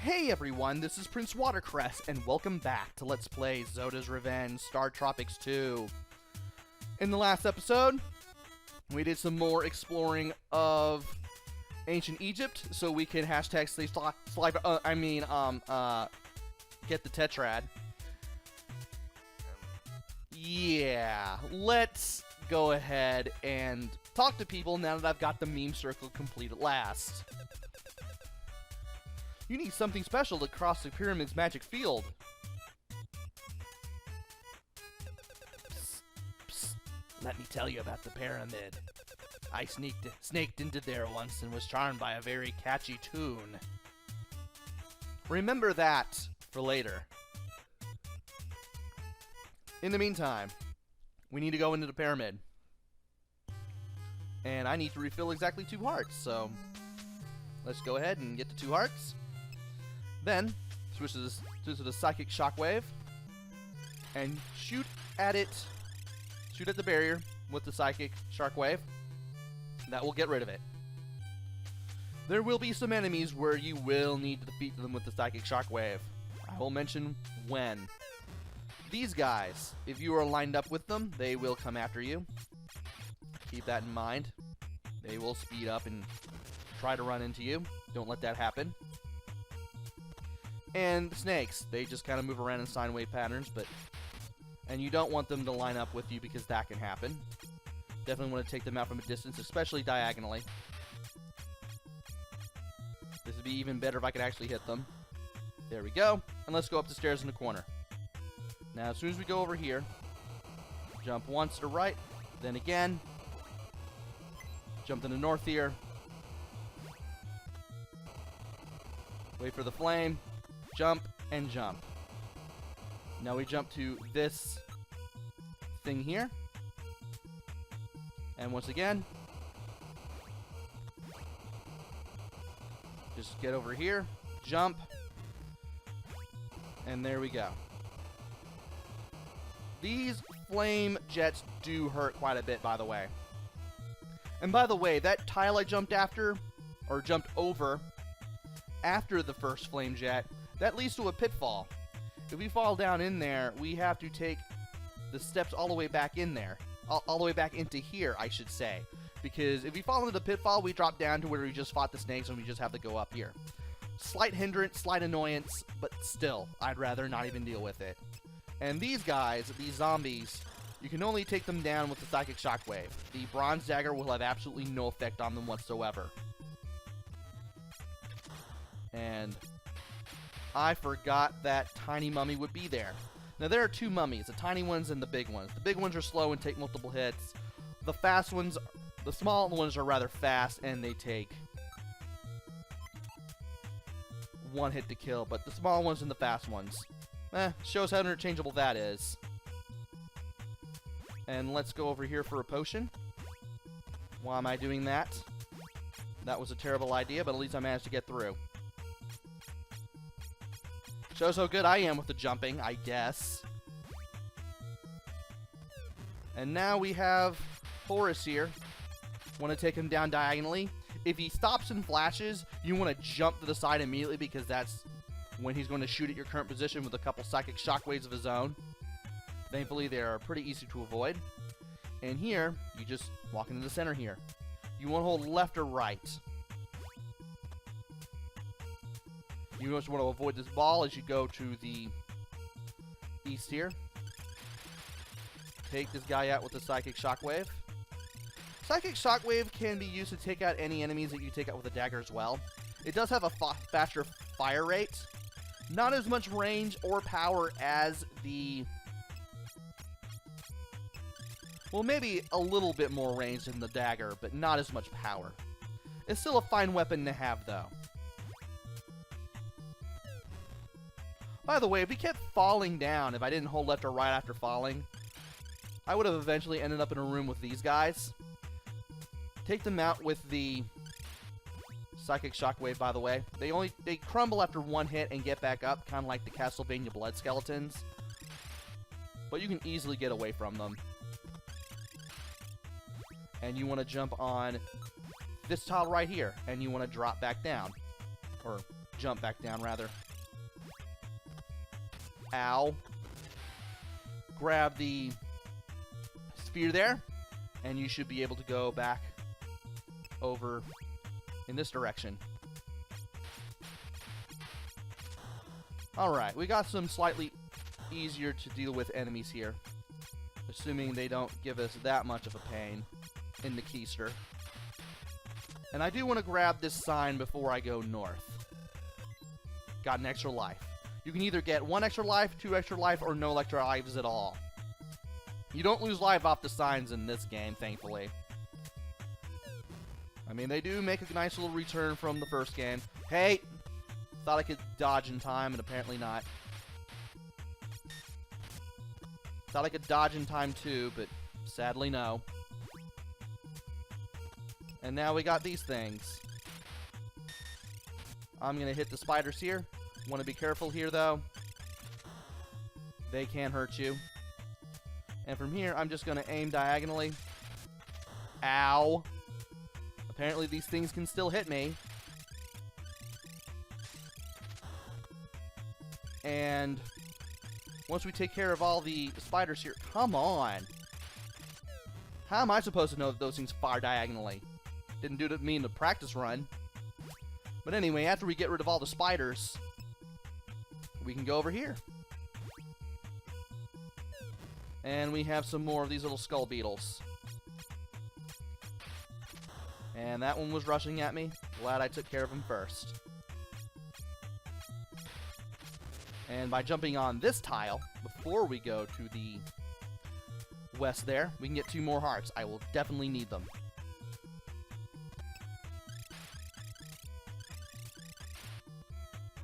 Hey everyone, this is PrinceWatercress, and welcome back to Let's Play Zoda's Revenge StarTropics 2. In the last episode, we did some more exploring of ancient Egypt, so we can hashtag get the Tetrad. Yeah, let's go ahead and talk to people now that I've got the meme circle complete at last. You need something special to cross the pyramid's magic field. Psst, psst. Let me tell you about the pyramid. I snaked into there once and was charmed by a very catchy tune. Remember that for later. In the meantime, we need to go into the pyramid. And I need to refill exactly 2 hearts, so let's go ahead and get the 2 hearts. Then, switch to the Psychic Shockwave, and shoot at the barrier with the Psychic Shockwave. That will get rid of it. There will be some enemies where you will need to defeat them with the Psychic Shockwave. I will mention when. These guys, if you are lined up with them, they will come after you. Keep that in mind. They will speed up and try to run into you. Don't let that happen. And the snakes, they just kind of move around in sine wave patterns, and you don't want them to line up with you because that can happen. Definitely want to take them out from a distance, especially diagonally. This would be even better if I could actually hit them. There we go. And let's go up the stairs in the corner. Now, as soon as we go over here, jump once to the right, then again, jump to the north here. Wait for the flame. Jump and jump. Now we jump to this thing here. And once again, just get over here, jump, and there we go. These flame jets do hurt quite a bit, by the way. And by the way, that tile I jumped over after the first flame jet, that leads to a pitfall. If we fall down in there, we have to take the steps all the way back in there. All the way back into here, I should say. Because if we fall into the pitfall, we drop down to where we just fought the snakes and we just have to go up here. Slight hindrance, slight annoyance, but still, I'd rather not even deal with it. And these guys, these zombies, you can only take them down with the Psychic Shockwave. The Bronze Dagger will have absolutely no effect on them whatsoever. And I forgot that tiny mummy would be there. Now there are 2 mummies, the tiny ones and the big ones. The big ones are slow and take multiple hits. The fast ones, the small ones are rather fast and they take 1 hit to kill, but the small ones and the fast ones, shows how interchangeable that is. And let's go over here for a potion. Why am I doing that? That was a terrible idea, but at least I managed to get through. Shows how good I am with the jumping, I guess. And now we have Horus here. Want to take him down diagonally. If he stops and flashes, you want to jump to the side immediately because that's when he's going to shoot at your current position with a couple Psychic Shockwaves of his own. Thankfully, they are pretty easy to avoid. And here, you just walk into the center here. You want to hold left or right. You just want to avoid this ball as you go to the east here. Take this guy out with the Psychic Shockwave. Psychic Shockwave can be used to take out any enemies that you take out with a dagger as well. It does have a faster fire rate. Not as much range or power as the... well, maybe a little bit more range than the dagger, but not as much power. It's still a fine weapon to have, though. By the way, if we kept falling down, if I didn't hold left or right after falling, I would have eventually ended up in a room with these guys. Take them out with the Psychic Shockwave, by the way. They crumble after 1 hit and get back up, kind of like the Castlevania Blood Skeletons. But you can easily get away from them. And you want to jump on this tile right here, and you want to drop back down. Or jump back down, rather. Ow. Grab the sphere there, and you should be able to go back over in this direction. Alright, we got some slightly easier to deal with enemies here, assuming they don't give us that much of a pain in the keister. And I do want to grab this sign before I go north. Got an extra life. You can either get 1 extra life, 2 extra life, or no extra lives at all. You don't lose life off the signs in this game, thankfully. I mean, they do make a nice little return from the first game. Hey! Thought I could dodge in time, and apparently not. Thought I could dodge in time too, but sadly no. And now we got these things. I'm gonna hit the spiders here. Want to be careful here, though. They can hurt you. And from here, I'm just gonna aim diagonally. Ow! Apparently these things can still hit me. And once we take care of all the spiders here... Come on! How am I supposed to know that those things fire diagonally? Didn't do me in the practice run. But anyway, after we get rid of all the spiders, we can go over here. And we have some more of these little skull beetles. And that one was rushing at me. Glad I took care of him first. And by jumping on this tile, before we go to the west there, we can get 2 more hearts. I will definitely need them.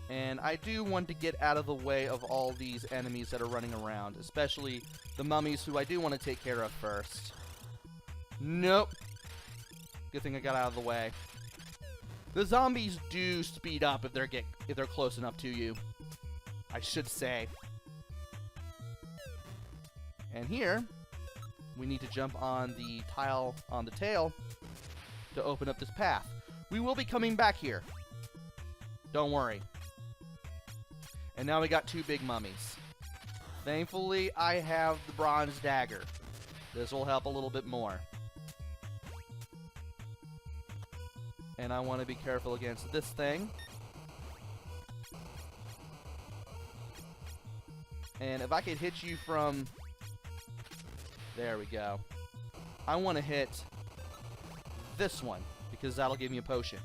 And I do want to get out of the way of all these enemies that are running around, especially the mummies, who I do want to take care of first. Nope. Good thing I got out of the way. The zombies do speed up if they're close enough to you, I should say. And here, we need to jump on the tile on the tail to open up this path. We will be coming back here. Don't worry. And now we got 2 big mummies. Thankfully, I have the bronze dagger. This will help a little bit more. And I want to be careful against this thing. And if I could hit you from... There we go. I want to hit this one, because that'll give me a potion.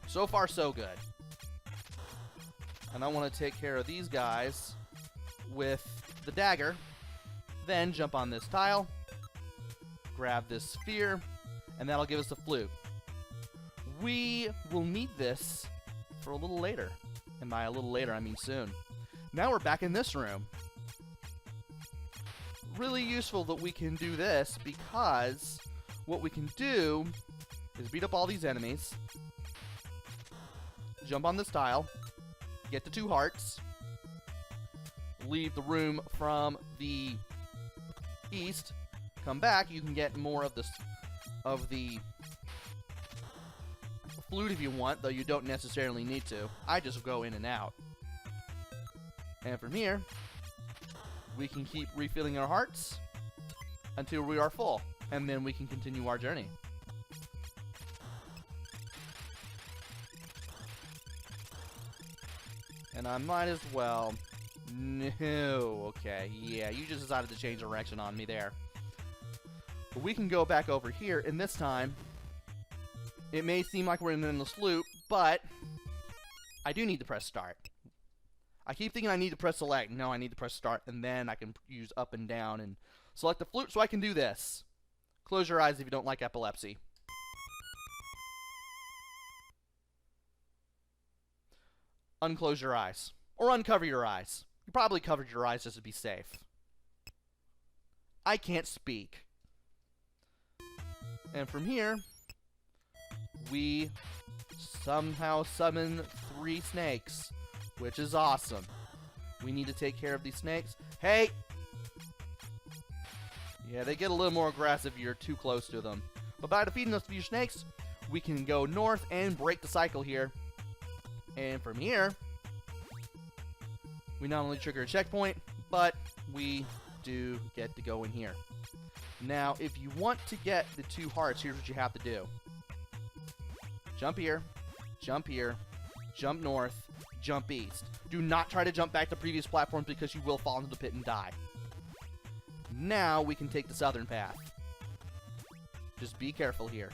So far, so good. And I want to take care of these guys with the dagger. Then jump on this tile, grab this sphere, and that'll give us the flute. We will need this for a little later. And by a little later, I mean soon. Now we're back in this room. Really useful that we can do this, because what we can do is beat up all these enemies, jump on this tile, get the 2 hearts, leave the room from the east, come back, you can get more of the flute if you want, though you don't necessarily need to. I just go in and out. And from here, we can keep refilling our hearts until we are full, and then we can continue our journey. And I might as well... No, okay, yeah, you just decided to change direction on me there. But we can go back over here, and this time, it may seem like we're in an endless loop, but I do need to press start. I keep thinking I need to press select. No, I need to press start, and then I can use up and down and select the flute so I can do this. Close your eyes if you don't like epilepsy. Unclose your eyes. Or uncover your eyes. You probably covered your eyes just to be safe. I can't speak. And from here, we somehow summon 3 snakes, which is awesome. We need to take care of these snakes. Hey! Yeah, they get a little more aggressive if you're too close to them. But by defeating those few snakes, we can go north and break the cycle here. And from here, we not only trigger a checkpoint, but we do get to go in here. Now, if you want to get the 2 hearts, here's what you have to do. Jump here, jump north, jump east. Do not try to jump back to previous platforms because you will fall into the pit and die. Now we can take the southern path. Just be careful here.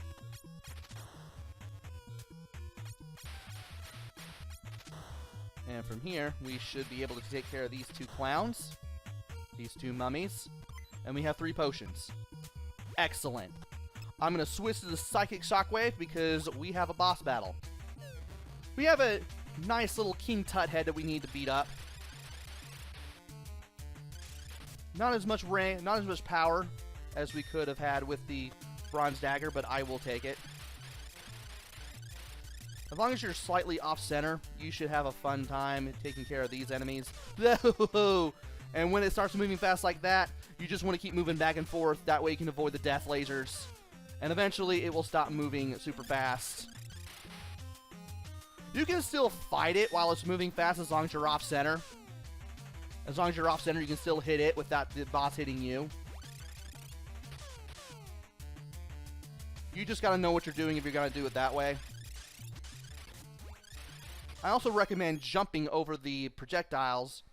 And from here, we should be able to take care of these 2 clowns, these 2 mummies, and we have 3 potions. Excellent. I'm going to switch to the Psychic Shockwave because we have a boss battle. We have a nice little King Tut head that we need to beat up. Not as much range, not as much power as we could have had with the Bronze Dagger, but I will take it. As long as you're slightly off-center, you should have a fun time taking care of these enemies. And when it starts moving fast like that, you just want to keep moving back and forth. That way you can avoid the death lasers. And eventually it will stop moving super fast. You can still fight it while it's moving fast as long as you're off-center. As long as you're off-center, you can still hit it without the boss hitting you. You just got to know what you're doing if you're going to do it that way. I also recommend jumping over the projectiles,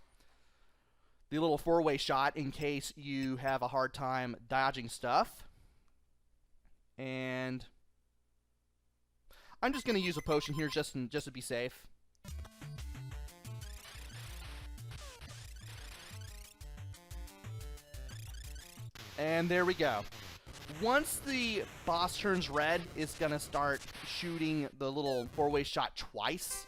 the little 4-way shot, in case you have a hard time dodging stuff. And I'm just going to use a potion here just to be safe. And there we go. Once the boss turns red, it's going to start shooting the little 4-way shot twice.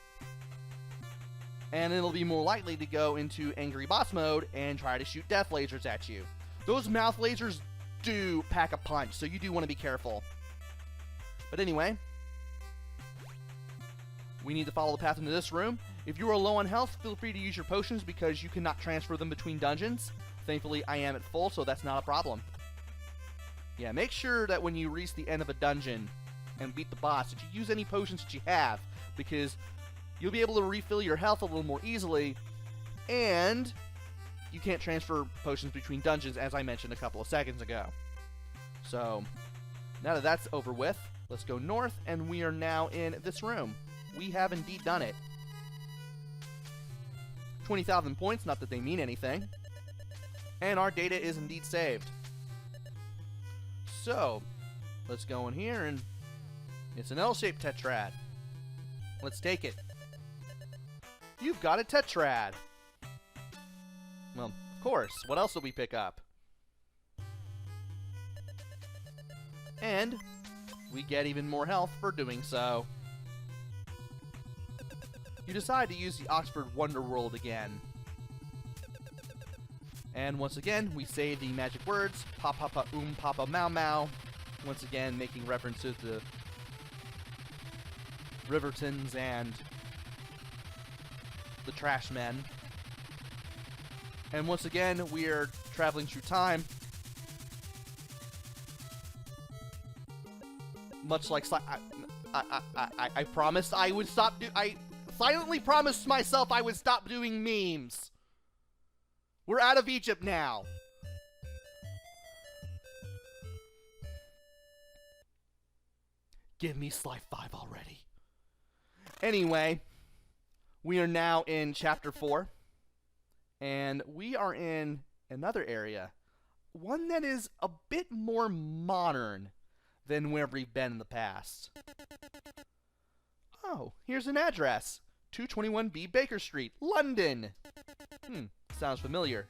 And it'll be more likely to go into Angry Boss mode and try to shoot death lasers at you. Those mouth lasers do pack a punch, so you do want to be careful. But anyway, we need to follow the path into this room. If you are low on health, feel free to use your potions because you cannot transfer them between dungeons. Thankfully, I am at full, so that's not a problem. Yeah, make sure that when you reach the end of a dungeon and beat the boss, that you use any potions that you have, because you'll be able to refill your health a little more easily, and you can't transfer potions between dungeons, as I mentioned a couple of seconds ago. So, now that that's over with, let's go north, and we are now in this room. We have indeed done it. 20,000 points, not that they mean anything. And our data is indeed saved. So, let's go in here, and it's an L-shaped Tetrad. Let's take it. You've got a Tetrad. Well, of course. What else will we pick up? And we get even more health for doing so. You decide to use the Oxford Wonderworld again. And once again, we say the magic words, pa pa pa papa mau mau. Once again, making references to Rivertons and the Trash Men. And once again, we are traveling through time. Much like I promised I would stop I silently promised myself I would stop doing memes. We're out of Egypt now. Give me Slife 5 already. Anyway, we are now in Chapter 4. And we are in another area. One that is a bit more modern than where we've been in the past. Oh, here's an address. 221B Baker Street, London. Sounds familiar.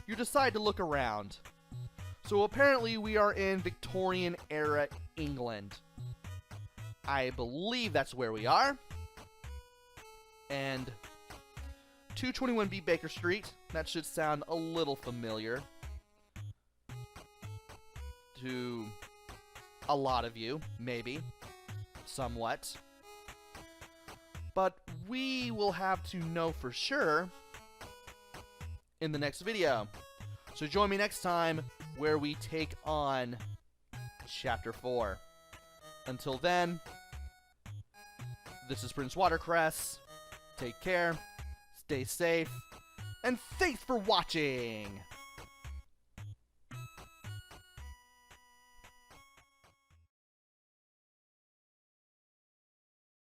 You decide to look around. So apparently we are in Victorian era England. I believe that's where we are. And 221B Baker Street, that should sound a little familiar to a lot of you, maybe, somewhat. But we will have to know for sure in the next video. So join me next time where we take on Chapter 4. Until then, This is PrinceWatercress. Take care, stay safe, and thanks for watching!